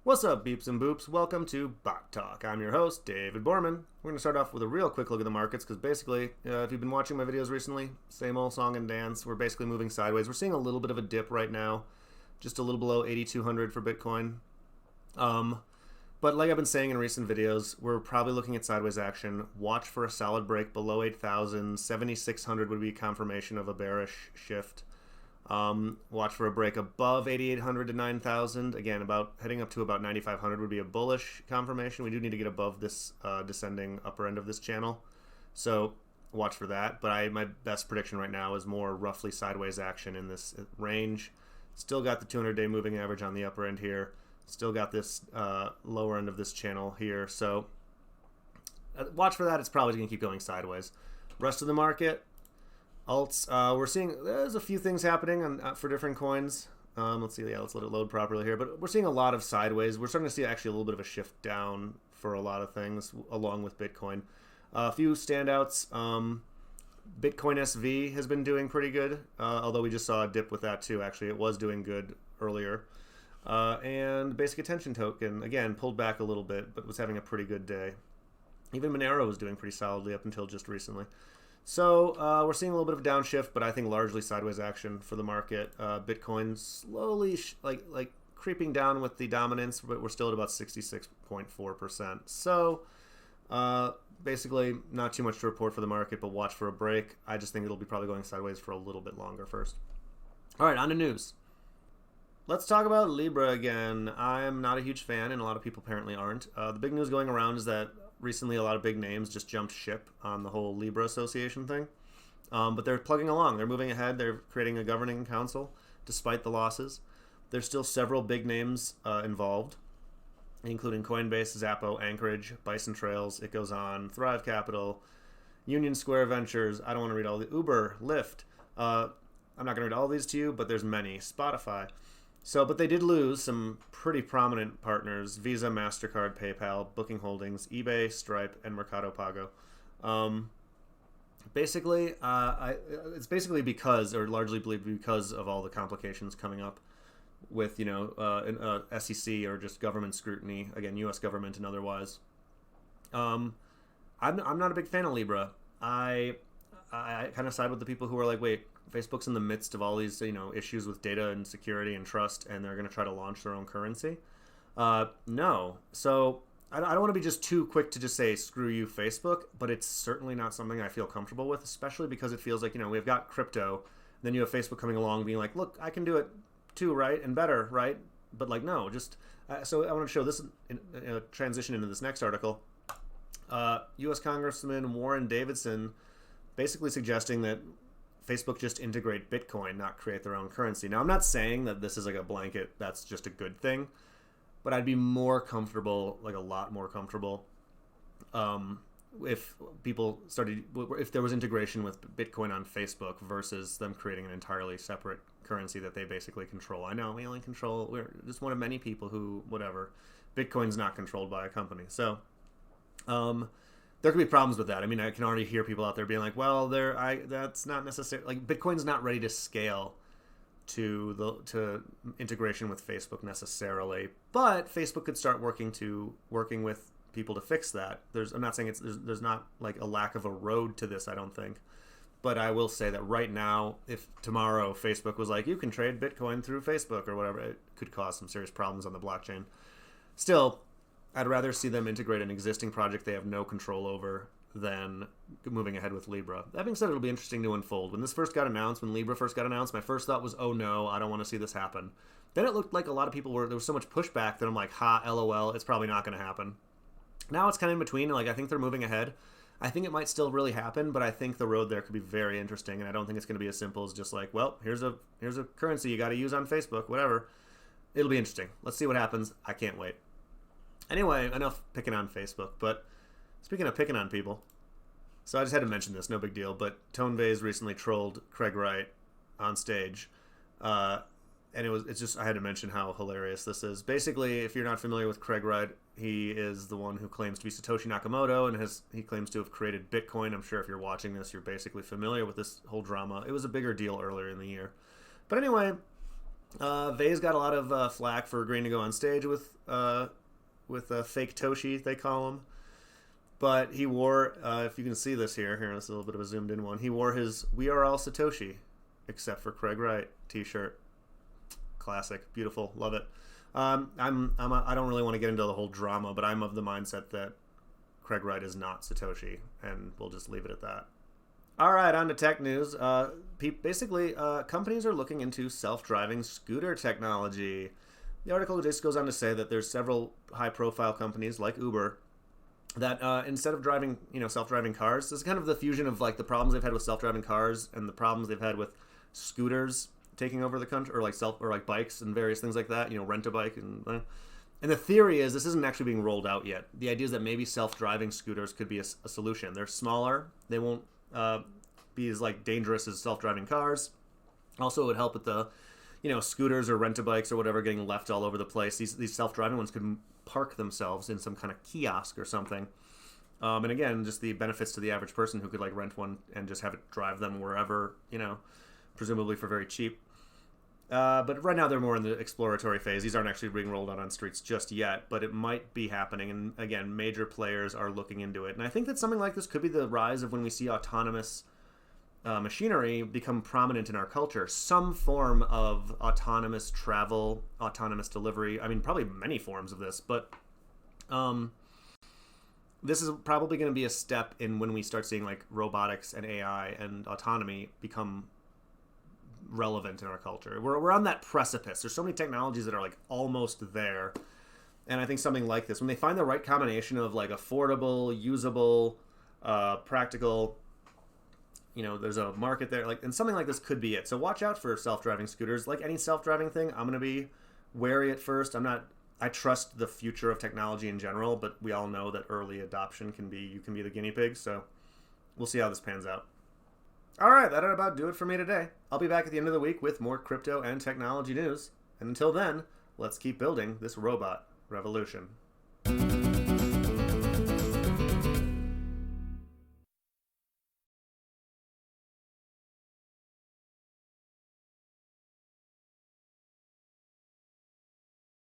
What's up, beeps and boops? Welcome to Bot Talk. I'm your host, David Borman. We're going to start off with a real quick look at the markets because basically, if you've been watching my videos recently, same old song and dance. We're basically moving sideways. We're seeing a little bit of a dip right now, just a little below 8,200 for Bitcoin. But like I've been saying in recent videos, we're probably looking at sideways action. Watch for a solid break below 8,000. 7,600 would be confirmation of a bearish shift. Watch for a break above 8,800 to 9,000. Again, about heading up to about 9,500 would be a bullish confirmation. We do need to get above this descending upper end of this channel, so watch for that. But my best prediction right now is more roughly sideways action in this range. Still got the 200-day moving average on the upper end here. Still got this lower end of this channel here. So watch for that. It's probably going to keep going sideways. Rest of the market. Alts, we're seeing there's a few things happening for different coins. Let's see, let's let it load properly here. But we're seeing a lot of sideways. We're starting to see actually a little bit of a shift down for a lot of things along with Bitcoin. A few standouts. Bitcoin SV has been doing pretty good, although we just saw a dip with that too. Actually, it was doing good earlier. And Basic Attention Token, again, pulled back a little bit, but was having a pretty good day. Even Monero was doing pretty solidly up until just recently. So we're seeing a little bit of a downshift, but I think largely sideways action for the market. Bitcoin slowly like creeping down with the dominance, but we're still at about 66.4%. So basically not too much to report for the market, but watch for a break. I just think it'll be probably going sideways for a little bit longer first. All right, on to news. Let's talk about Libra again. I'm not a huge fan, and a lot of people apparently aren't. The big news going around is that recently a lot of big names just jumped ship on the whole Libra association thing. But they're plugging along. They're moving ahead. They're creating a governing council despite the losses. There's still several big names involved, including Coinbase, Zappo, Anchorage, Bison Trails, it goes on, Thrive Capital, Union Square Ventures. I don't want to read all the Uber, Lyft. I'm not going to read all these to you, but there's many. Spotify. But they did lose some pretty prominent partners: Visa, MasterCard, PayPal, Booking Holdings, eBay, Stripe, and Mercado Pago. It's basically because, or largely believed because of all the complications coming up with, SEC or just government scrutiny, again, U.S. government and otherwise. I'm not a big fan of Libra. I kind of side with the people who are like, wait, Facebook's in the midst of all these, issues with data and security and trust, and they're going to try to launch their own currency. No. So I don't want to be just too quick to just say, screw you, Facebook, but it's certainly not something I feel comfortable with, especially because it feels like, we've got crypto, then you have Facebook coming along being like, look, I can do it too, right? And better, right? But no, just, so I want to show this transition into this next article. U.S. Congressman Warren Davidson basically suggesting that Facebook just integrate Bitcoin, not create their own currency. Now, I'm not saying that this is like a blanket, that's just a good thing, but I'd be more comfortable, like a lot more comfortable, if if there was integration with Bitcoin on Facebook versus them creating an entirely separate currency that they basically control. I know we're just one of many people who, whatever, Bitcoin's not controlled by a company. So, there could be problems with that. I mean, I can already hear people out there being like, well, that's not necessarily, like, Bitcoin's not ready to scale to integration with Facebook necessarily, but Facebook could start working with people to fix that. I'm not saying there's not like a lack of a road to this, I don't think. But I will say that right now, if tomorrow Facebook was like, you can trade Bitcoin through Facebook or whatever, it could cause some serious problems on the blockchain. Still, I'd rather see them integrate an existing project they have no control over than moving ahead with Libra. That being said, it'll be interesting to unfold. When Libra first got announced, my first thought was, oh no, I don't want to see this happen. Then it looked like a lot of people there was so much pushback that I'm like, LOL, it's probably not going to happen. Now it's kind of in between. Like, I think they're moving ahead. I think it might still really happen, but I think the road there could be very interesting, and I don't think it's going to be as simple as just like, well, here's a currency you got to use on Facebook, whatever. It'll be interesting. Let's see what happens. I can't wait. Anyway, enough picking on Facebook, but speaking of picking on people, so I just had to mention this, no big deal, but Tone Vase recently trolled Craig Wright on stage, and I had to mention how hilarious this is. Basically, if you're not familiar with Craig Wright, he is the one who claims to be Satoshi Nakamoto, and he claims to have created Bitcoin. I'm sure if you're watching this, you're basically familiar with this whole drama. It was a bigger deal earlier in the year. But anyway, Vei's got a lot of flack for agreeing to go on stage with fake Toshi, they call him. But he wore, if you can see this here, it's a little bit of a zoomed in one. He wore his "We Are All Satoshi, Except for Craig Wright" t-shirt. Classic, beautiful, love it. I don't really want to get into the whole drama, but I'm of the mindset that Craig Wright is not Satoshi, and we'll just leave it at that. All right, on to tech news. Basically, companies are looking into self-driving scooter technology. The article just goes on to say that there's several high-profile companies like Uber that instead of driving, self-driving cars, this is kind of the fusion of like the problems they've had with self-driving cars and the problems they've had with scooters taking over the country, or like bikes and various things like that. Rent a bike and the theory is this isn't actually being rolled out yet. The idea is that maybe self-driving scooters could be a solution. They're smaller. They won't be as like dangerous as self-driving cars. Also, it would help with the scooters or rent-a-bikes or whatever getting left all over the place. These self-driving ones could park themselves in some kind of kiosk or something. And again, just the benefits to the average person who could like rent one and just have it drive them wherever, presumably for very cheap. But right now they're more in the exploratory phase. These aren't actually being rolled out on streets just yet, but it might be happening. And again, major players are looking into it. And I think that something like this could be the rise of when we see autonomous machinery become prominent in our culture. Some form of autonomous travel, autonomous delivery. I mean, probably many forms of this, but this is probably going to be a step in when we start seeing like robotics and AI and autonomy become relevant in our culture. We're on that precipice. There's so many technologies that are like almost there. And I think something like this, when they find the right combination of like affordable, usable, practical, there's a market there, and something like this could be it. So watch out for self-driving scooters. Like any self-driving thing, I'm going to be wary at first. I trust the future of technology in general, but we all know that early adoption you can be the guinea pig. So we'll see how this pans out. All right, that'll about do it for me today. I'll be back at the end of the week with more crypto and technology news. And until then, let's keep building this robot revolution.